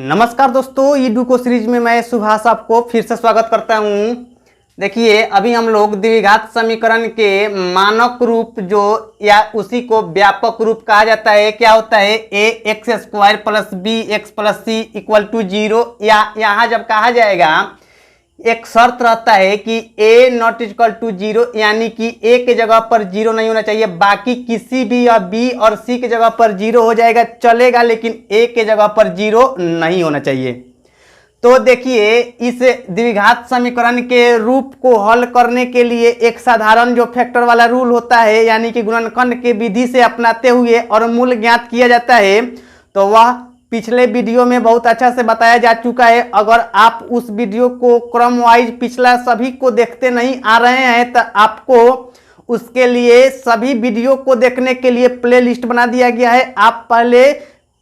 नमस्कार दोस्तों, ईडुको सीरीज में मैं सुभाष आपको फिर से स्वागत करता हूं। देखिए, अभी हम लोग द्विघात समीकरण के मानक रूप जो या उसी को व्यापक रूप कहा जाता है, क्या होता है a x square plus b x plus c equal to 0, या यहाँ जब कहा जाएगा एक शर्त रहता है कि a नॉट इक्वल टू 0, यानी कि a के जगह पर 0 नहीं होना चाहिए, बाकी किसी भी या b और c के जगह पर 0 हो जाएगा चलेगा, लेकिन a के जगह पर 0 नहीं होना चाहिए। तो देखिए, इस द्विघात समीकरण के रूप को हल करने के लिए एक साधारण जो फैक्टर वाला रूल होता है, यानी कि गुणनखंड के विधि से अपनाते हुए और मूल ज्ञात किया जाता है, तो वह पिछले वीडियो में बहुत अच्छा से बताया जा चुका है। अगर आप उस वीडियो को क्रम वाइज पिछला सभी को देखते नहीं आ रहे हैं तो आपको उसके लिए सभी वीडियो को देखने के लिए प्ले लिस्ट बना दिया गया है। आप पहले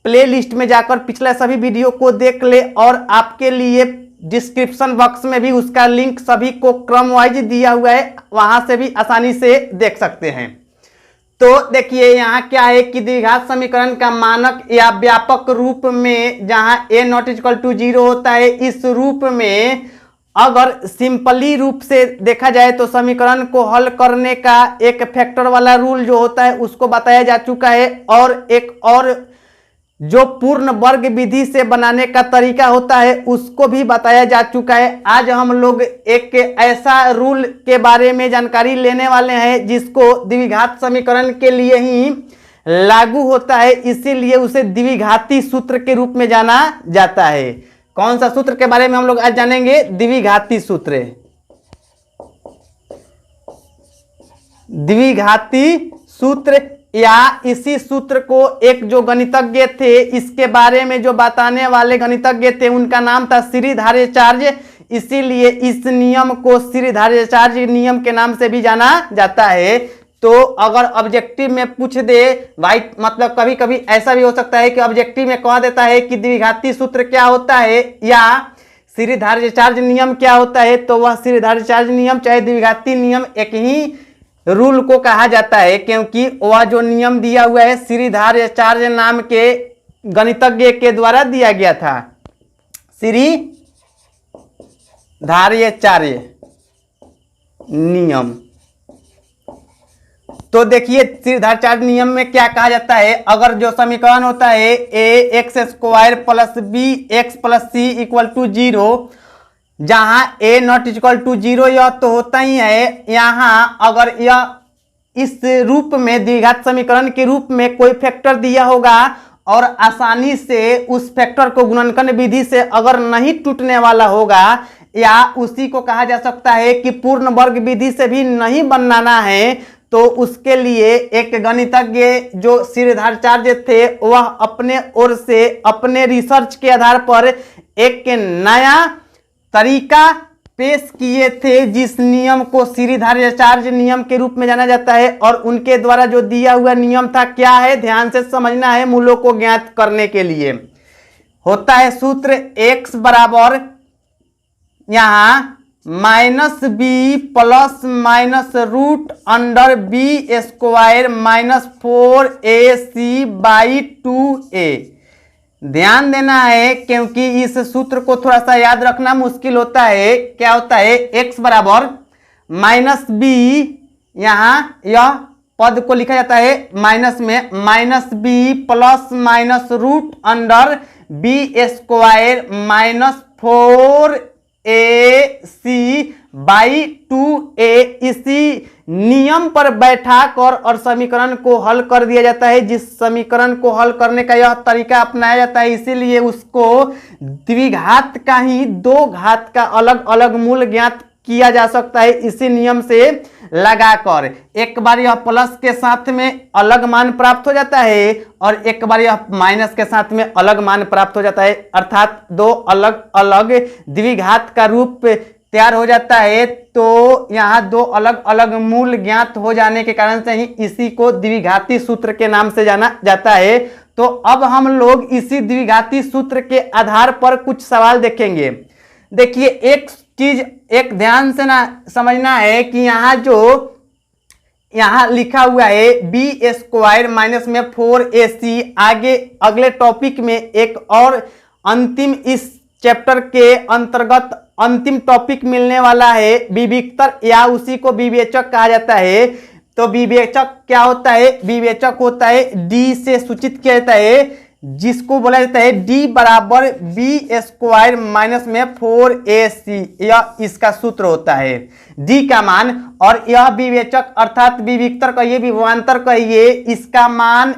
प्ले लिस्ट में जाकर पिछला सभी वीडियो को देख ले, और आपके लिए डिस्क्रिप्शन बॉक्स में भी उसका लिंक सभी को क्रम वाइज दिया हुआ है, वहां से भी आसानी से देख सकते हैं। तो देखिए, यहाँ क्या है कि द्विघात समीकरण का मानक या व्यापक रूप में जहाँ a नॉट इक्वल टू 0 होता है, इस रूप में अगर सिंपली रूप से देखा जाए तो समीकरण को हल करने का एक फैक्टर वाला रूल जो होता है उसको बताया जा चुका है, और एक और जो पूर्ण वर्ग विधि से बनाने का तरीका होता है उसको भी बताया जा चुका है। आज हम लोग एक ऐसा रूल के बारे में जानकारी लेने वाले हैं जिसको द्विघात समीकरण के लिए ही लागू होता है, इसीलिए उसे द्विघाती सूत्र के रूप में जाना जाता है। कौन सा सूत्र के बारे में हम लोग आज जानेंगे? द्विघाती सूत्र। द्विघाती सूत्र, या इसी सूत्र को एक जो गणितज्ञ थे, इसके बारे में जो बताने वाले गणितज्ञ थे उनका नाम था श्रीधार्याचार्य, इसीलिए इस नियम को श्रीधार्याचार्य नियम के नाम से भी जाना जाता है। तो अगर ऑब्जेक्टिव में पूछ दे भाई, मतलब कभी कभी ऐसा भी हो सकता है कि ऑब्जेक्टिव में कह देता है कि द्विघाती सूत्र क्या होता है या श्रीधार्याचार्य नियम क्या होता है, तो वह श्रीधार्याचार्य नियम चाहे द्विघाती नियम एक ही रूल को कहा जाता है, क्योंकि वह जो नियम दिया हुआ है श्रीधार्याचार्य नाम के गणितज्ञ के द्वारा दिया गया था। श्रीधार्याचार्य नियम। तो देखिए, श्रीधार्याचार्य नियम में क्या कहा जाता है, अगर जो समीकरण होता है a x square plus b x plus c equal to 0, जहां a नॉट इक्वल टू 0 यह तो होता ही है, यहाँ अगर यह इस रूप में द्विघात समीकरण के रूप में कोई फैक्टर दिया होगा और आसानी से उस फैक्टर को गुणनखंड विधि से अगर नहीं टूटने वाला होगा, या उसी को कहा जा सकता है कि पूर्ण वर्ग विधि से भी नहीं बनाना है, तो उसके लिए एक गणितज्ञ जो श्रीधार्याचार्य थे वह अपने ओर से अपने रिसर्च के आधार पर एक नया तरीका पेश किए थे, जिस नियम को श्रीधार्याचार्य नियम के रूप में जाना जाता है। और उनके द्वारा जो दिया हुआ नियम था क्या है, ध्यान से समझना है मूलों को ज्ञात करने के लिए। होता है सूत्र x बराबर यहां minus b plus minus root under b square minus 4ac by 2a। ध्यान देना है क्योंकि इस सूत्र को थोड़ा सा याद रखना मुश्किल होता है। क्या होता है, x बराबर माइनस बी, यहां यह पद को लिखा जाता है माइनस में, minus b plus minus root under b square minus 4ac by 2a। इसी नियम पर बैठाकर और समीकरण को हल कर दिया जाता है। जिस समीकरण को हल करने का यह तरीका अपनाया जाता है, इसीलिए उसको द्विघात का ही दो घात का अलग अलग मूल ज्ञात किया जा सकता है इसी नियम से लगाकर। एक बार यह प्लस के साथ में अलग मान प्राप्त हो जाता है और एक बार यह माइनस के साथ में अलग मान प्राप्त हो जाता है, अर्थात दो अलग अलग द्विघात का रूप तैयार हो जाता है। तो यहाँ दो अलग अलग मूल ज्ञात हो जाने के कारण से ही इसी को द्विघाती सूत्र के नाम से जाना जाता है। तो अब हम लोग इसी द्विघाती सूत्र के आधार पर कुछ सवाल देखेंगे। देखिए, एक चीज एक ध्यान से ना समझना है कि यहाँ जो यहाँ लिखा हुआ है बी स्क्वायर माइनस में 4ac, आगे अगले टॉपिक में एक और अंतिम इस चैप्टर के अंतर्गत अंतिम टॉपिक मिलने वाला है विविक्तर या उसी को विवेचक कहा जाता है। तो विवेचक क्या होता है? विवेचक होता है डी से सूचित किया जाता है, जिसको बोला जाता है डी बराबर बी स्क्वायर माइनस में 4ac, यह इसका सूत्र होता है डी का मान। और यह विवेचक अर्थात विविक्तर कहिए विभवांतर कहिए, इसका मान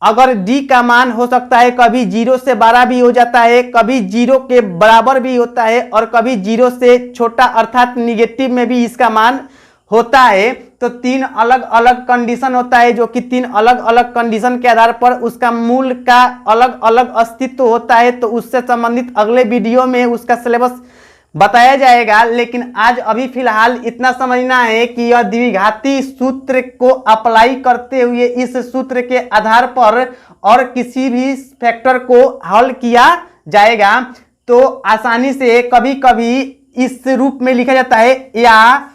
अगर डी का मान हो सकता है कभी 0 से बड़ा भी हो जाता है, कभी 0 के बराबर भी होता है और कभी 0 से छोटा अर्थात निगेटिव में भी इसका मान होता है। तो 3 अलग अलग कंडीशन होता है, जो कि 3 अलग अलग कंडीशन के आधार पर उसका मूल का अलग अलग अस्तित्व होता है। तो उससे संबंधित अगले वीडियो में उसका सिलेबस बताया जाएगा। लेकिन आज अभी फिलहाल इतना समझना है कि यह द्विघाती सूत्र को अप्लाई करते हुए इस सूत्र के आधार पर और किसी भी फैक्टर को हल किया जाएगा। तो आसानी से कभी कभी इस रूप में लिखा जाता है या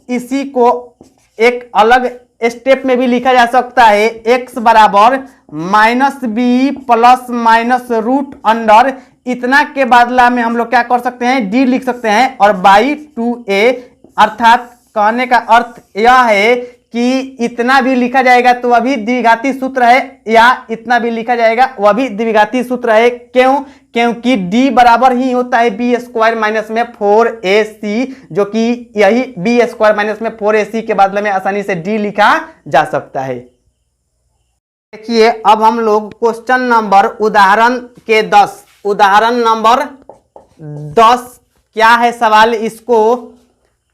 इसी को एक अलग स्टेप में भी लिखा जा सकता है, x बराबर -b plus minus root under इतना के बदला में हम लोग क्या कर सकते हैं, d लिख सकते हैं और बाई 2a। अर्थात कहने का अर्थ यह है कि इतना भी लिखा जाएगा तो वह भी द्विघाती सूत्र है, या इतना भी लिखा जाएगा वह भी द्विघाती सूत्र है। क्यों? क्योंकि d बराबर ही होता है बी स्क्वायर माइनस में 4ac, जो कि यही बी स्क्वायर माइनस में 4ac के बदले में आसानी से d लिखा जा सकता है। देखिए अब हम लोग क्वेश्चन नंबर उदाहरण नंबर 10 क्या है सवाल, इसको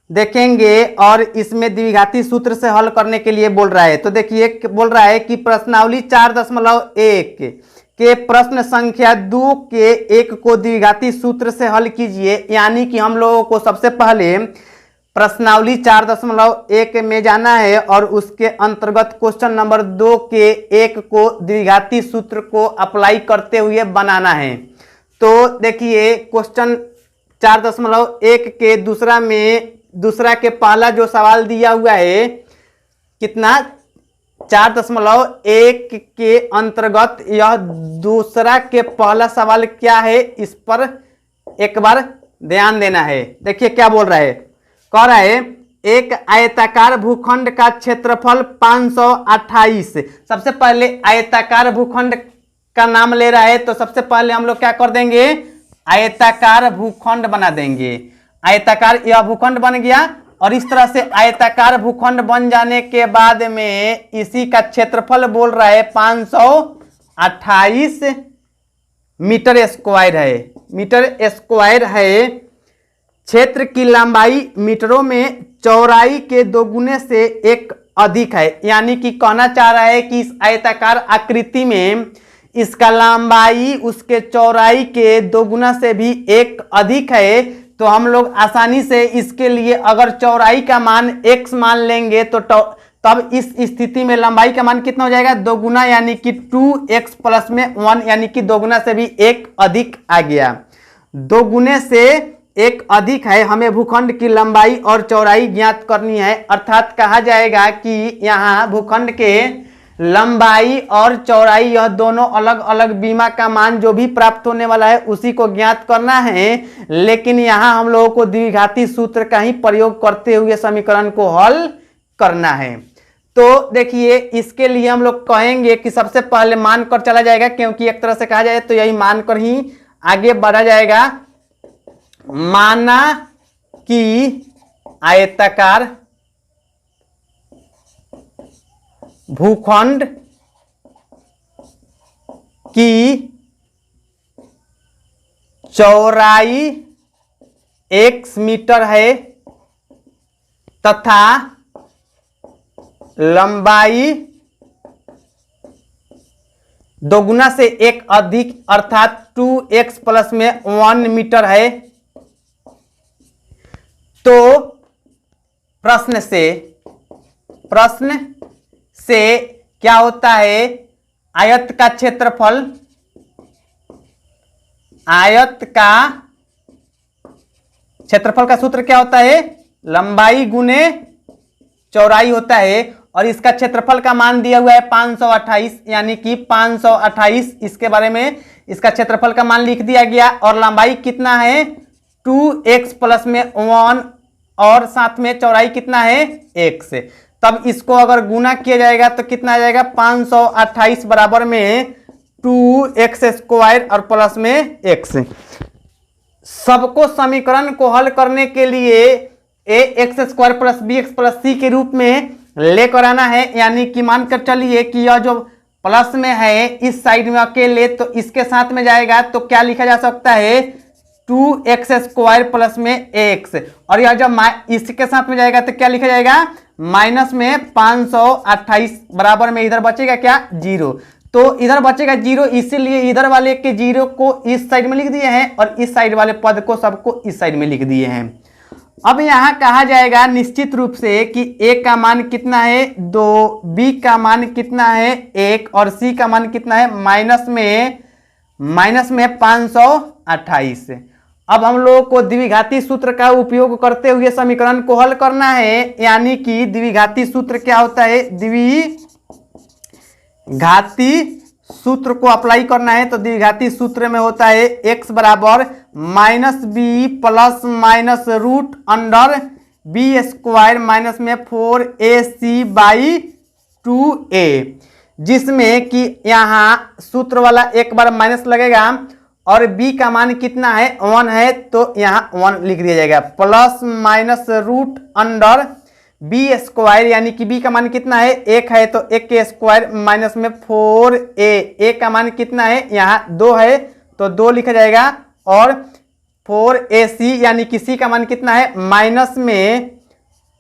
देखेंगे और इसमें द्विघाती सूत्र से हल करने के लिए बोल रहा है। तो देखिए बोल रहा है कि प्रश्नावली 4.1 के प्रश्न संख्या 2 के 1 को द्विघाती सूत्र से हल कीजिए। यानी कि हम लोगों को सबसे पहले प्रश्नावली 4.1 में जाना है और उसके अंतर्गत क्वेश्चन नंबर 2 के 1 को द्विघाती सूत्र को अप्लाई करते हुए बनाना है। तो देखिए क्वेश्चन 4.1 के दूसरा के पहला जो सवाल दिया हुआ है, कितना 4.1 के अंतर्गत यह दूसरा के पहला सवाल क्या है, इस पर एक बार ध्यान देना है। देखिए क्या बोल रहा है, कह रहा है एक आयताकार भूखंड का क्षेत्रफल 528। सबसे पहले आयताकार भूखंड का नाम ले रहा है, तो सबसे पहले हम लोग क्या कर देंगे, आयताकार भूखंड बना देंगे। आयताकार यह भूखंड बन गया और इस तरह से आयताकार भूखंड बन जाने के बाद में इसी का क्षेत्रफल बोल रहा है 528 मीटर स्क्वायर है। क्षेत्र की लंबाई मीटरों में चौड़ाई के दोगुने से एक अधिक है। यानी कि कहना चाह रहा है कि इस आयताकार आकृति में इसका लंबाई उसके चौड़ाई के दोगुना से भी एक अधिक है। तो हम लोग आसानी से इसके लिए अगर चौड़ाई का मान x मान लेंगे तो तब इस स्थिति में लंबाई का मान कितना हो जाएगा, दोगुना, यानी कि 2x प्लस में 1, यानी कि दोगुना से भी एक अधिक आ गया। दोगुने से एक अधिक है, हमें भूखंड की लंबाई और चौड़ाई ज्ञात करनी है। अर्थात कहा जाएगा कि यहाँ भूखंड के लंबाई और चौड़ाई यह दोनों अलग अलग बीमा का मान जो भी प्राप्त होने वाला है उसी को ज्ञात करना है। लेकिन यहाँ हम लोगों को द्विघाती सूत्र का ही प्रयोग करते हुए समीकरण को हल करना है। तो देखिए इसके लिए हम लोग कहेंगे कि सबसे पहले मान कर चला जाएगा, क्योंकि एक तरह से कहा जाए तो यही मान कर ही आगे बढ़ा जाएगा। माना कि आयताकार भूखंड की चौड़ाई x मीटर है तथा लंबाई दोगुना से एक अधिक अर्थात 2x प्लस में 1 मीटर है। तो प्रश्न से क्या होता है, आयत का क्षेत्रफल, आयत का क्षेत्रफल का सूत्र क्या होता है, लंबाई गुने चौड़ाई होता है। और इसका क्षेत्रफल का मान दिया हुआ है 528, यानी कि 528 इसके बारे में इसका क्षेत्रफल का मान लिख दिया गया और लंबाई कितना है 2x प्लस में 1 और साथ में चौड़ाई कितना है x। तब इसको अगर गुना किया जाएगा तो कितना आ जाएगा 528 बराबर में 2x स्क्वायर और प्लस में x। सबको समीकरण को हल करने के लिए ax square plus bx plus c के रूप में लेकर आना है, यानी कि मानकर चलिए कि यह जो प्लस में है इस साइड में अकेले तो इसके साथ में जाएगा तो क्या लिखा जा सकता है 2x स्क्वायर प्लस में x, और यह जब इसके साथ में जाएगा तो क्या लिखा जाएगा माइनस में 528 बराबर में इधर बचेगा क्या 0, तो इधर बचेगा 0, इसीलिए इधर वाले के 0 को इस साइड में लिख दिए हैं और इस साइड वाले पद को सबको इस साइड में लिख दिए हैं। अब यहां कहा जाएगा निश्चित रूप से कि a का मान कितना है 2, b का मान कितना है 1 और c का मान कितना है माइनस में 528। अब हम लोगों को द्विघाती सूत्र का उपयोग करते हुए समीकरण को हल करना है, यानी कि द्विघाती सूत्र क्या होता है, द्विघाती सूत्र को अप्लाई करना है। तो द्विघाती सूत्र में होता है x बराबर minus b plus minus root under b square minus में 4ac बाई 2a, जिसमें कि यहाँ सूत्र वाला एक बार माइनस लगेगा और b का मान कितना है 1 है तो यहाँ 1 लिख दिया जाएगा, plus minus root under b square, यानी कि b का मान कितना है 1 है तो 1 के स्क्वायर माइनस में 4a का मान कितना है यहाँ 2 है तो 2 लिखा जाएगा, और 4ac यानी कि c का मान कितना है माइनस में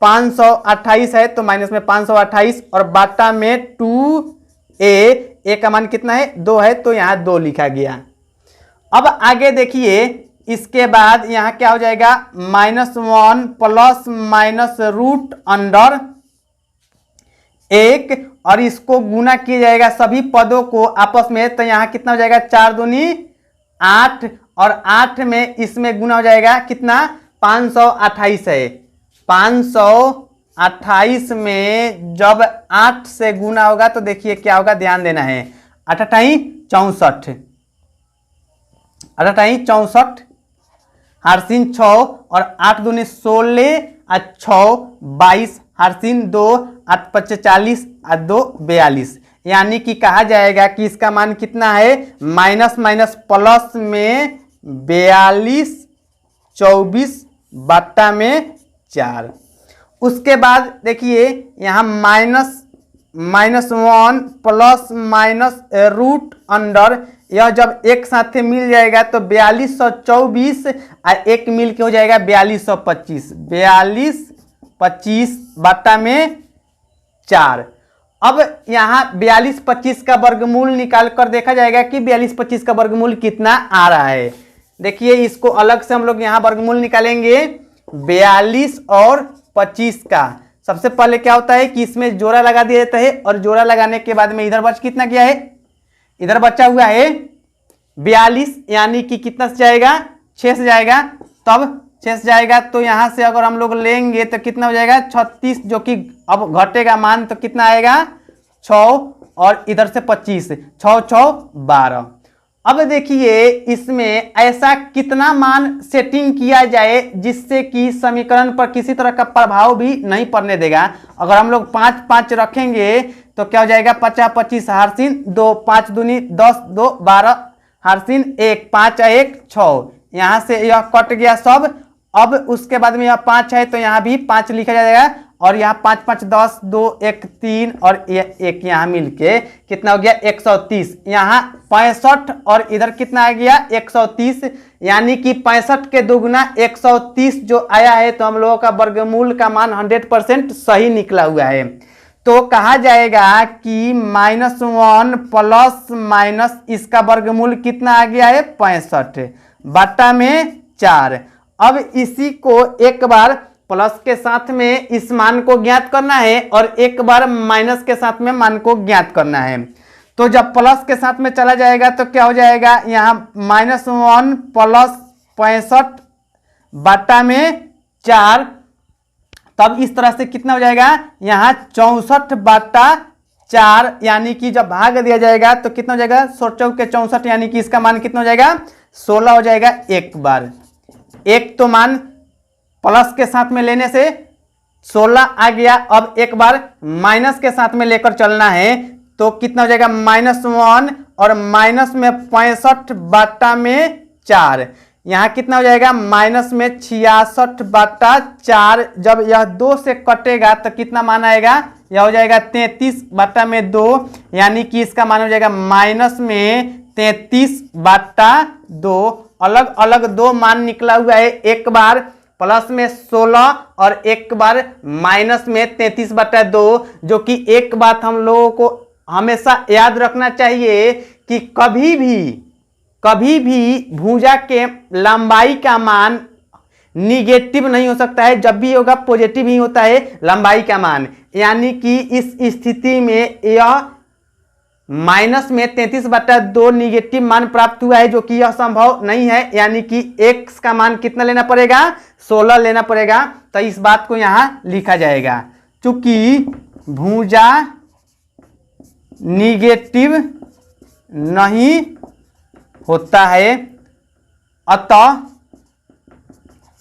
528 है तो माइनस में 528 और बाटा में 2a का मान कितना है 2 है तो यहाँ 2 लिखा गया। अब आगे देखिए, इसके बाद यहाँ क्या हो जाएगा -1 प्लस माइनस रूट अंडर 1 और इसको गुना किया जाएगा सभी पदों को आपस में, तो यहाँ कितना हो जाएगा 4 दूनी 8 और 8 में इसमें गुना हो जाएगा कितना 528 है, 528 में जब 8 से गुना होगा तो देखिए क्या होगा, ध्यान देना है 8 64 64 हारसीन 6 और 8 दूनी 16 और 6 22 हारसीन 2 8 25 40 और 2 42, यानी कि कहा जाएगा कि इसका मान कितना है माइनस माइनस प्लस में 42 24 बट्टा में 4। उसके बाद देखिए यहाँ -1 प्लस माइनस रूट अंडर, यह जब एक साथ मिल जाएगा तो 4224 और एक मिल के हो जाएगा 4225, 4225 बट्टा में 4। अब यहाँ 4225 का वर्गमूल निकाल कर देखा जाएगा कि 4225 का वर्गमूल कितना आ रहा है। देखिए इसको अलग से हम लोग यहाँ वर्गमूल निकालेंगे 42 और 25 का। सबसे पहले क्या होता है कि इसमें जोड़ा लगा दिया जाता है और जोड़ा लगाने के बाद में इधर बच कितना गया है, इधर बचा हुआ है 42, यानी कि कितना से जाएगा 6 से जाएगा, तब 6 से जाएगा तो यहाँ से अगर हम लोग लेंगे तो कितना हो जाएगा 36, जो कि अब घटेगा मान तो कितना आएगा 6 और इधर से 25, 6 6 12। अब देखिए इसमें ऐसा कितना मान सेटिंग किया जाए जिससे कि समीकरण पर किसी तरह का प्रभाव भी नहीं पड़ने देगा। अगर हम लोग 5 5 रखेंगे तो क्या हो जाएगा 50 25 हारसीन 2 5 दूनी 10 2 12 हारसीन 1 5 1 6, यहाँ से यह कट गया सब। अब उसके बाद में यह 5 है तो यहाँ भी 5 लिखा जाएगा और यहाँ 5 5 10 2 1 3 और 1 यहाँ मिलके कितना हो गया 130, यहाँ 65 और इधर कितना आ गया 130, यानी कि 65 के दोगुना 130 जो आया है तो हम लोगों का वर्गमूल का मान 100% सही निकला हुआ है। तो कहा जाएगा कि -1 प्लस माइनस इसका वर्गमूल कितना आ गया है 65 बट्टा में 4। अब इसी को एक बार प्लस के साथ में इस मान को ज्ञात करना है और एक बार माइनस के साथ में मान को ज्ञात करना है। तो जब प्लस के साथ में चला जाएगा तो क्या हो जाएगा यहाँ -1 प्लस 65 बट्टा में 4, तब इस तरह से कितना हो जाएगा यहाँ 64 बट्टा 4 यानी कि जब भाग दिया जाएगा तो कितना हो जाएगा, 100×4 = 64 यानी कि इसका मान कितना हो जाएगा, 16 हो जाएगा। एक बार एक तो मान प्लस के साथ में लेने से 16 आ गया, अब एक बार माइनस के साथ में लेकर चलना है तो कितना हो जाएगा, -1 और माइनस में 65/4। यहाँ कितना हो जाएगा, माइनस में 66/4। जब यह 2 से कटेगा तो कितना मान आएगा, यह हो जाएगा 33/2 यानी कि इसका मान हो जाएगा माइनस में 33/2। अलग अलग दो मान निकला हुआ है, एक बार प्लस में 16 और एक बार माइनस में 33/2। जो कि एक बात हम लोगों को हमेशा याद रखना चाहिए कि कभी भी भुजा के लंबाई का मान निगेटिव नहीं हो सकता है, जब भी होगा पॉजिटिव ही होता है लंबाई का मान। यानी कि इस स्थिति में यह माइनस में 33/2 निगेटिव मान प्राप्त हुआ है, जो कि यह संभव नहीं है। यानी कि x का मान कितना लेना पड़ेगा, 16 लेना पड़ेगा। तो इस बात को यहां लिखा जाएगा, चूंकि भुजा निगेटिव नहीं होता है अतः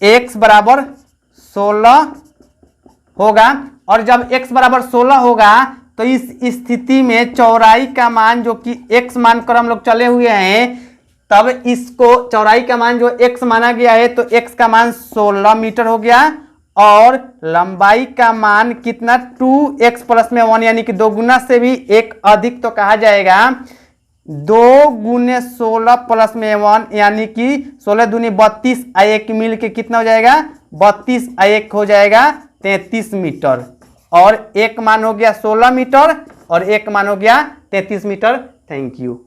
x बराबर 16 होगा। और जब x बराबर 16 होगा तो इस स्थिति में चौड़ाई का मान, जो कि x मानकर हम लोग चले हुए हैं, तब इसको चौड़ाई का मान जो x माना गया है तो x का मान 16 मीटर हो गया। और लंबाई का मान कितना, 2x + 1 यानी कि 2 गुना से भी एक अधिक तो कहा जाएगा। 2 × 16 + 1 यानी कि 16 दूनी 32 1 मिल के कितना हो जाएगा, 32 1 हो जाएगा 33 मीटर। और एक मान हो गया 16 मीटर और एक मान हो गया 33 मीटर। Thank you.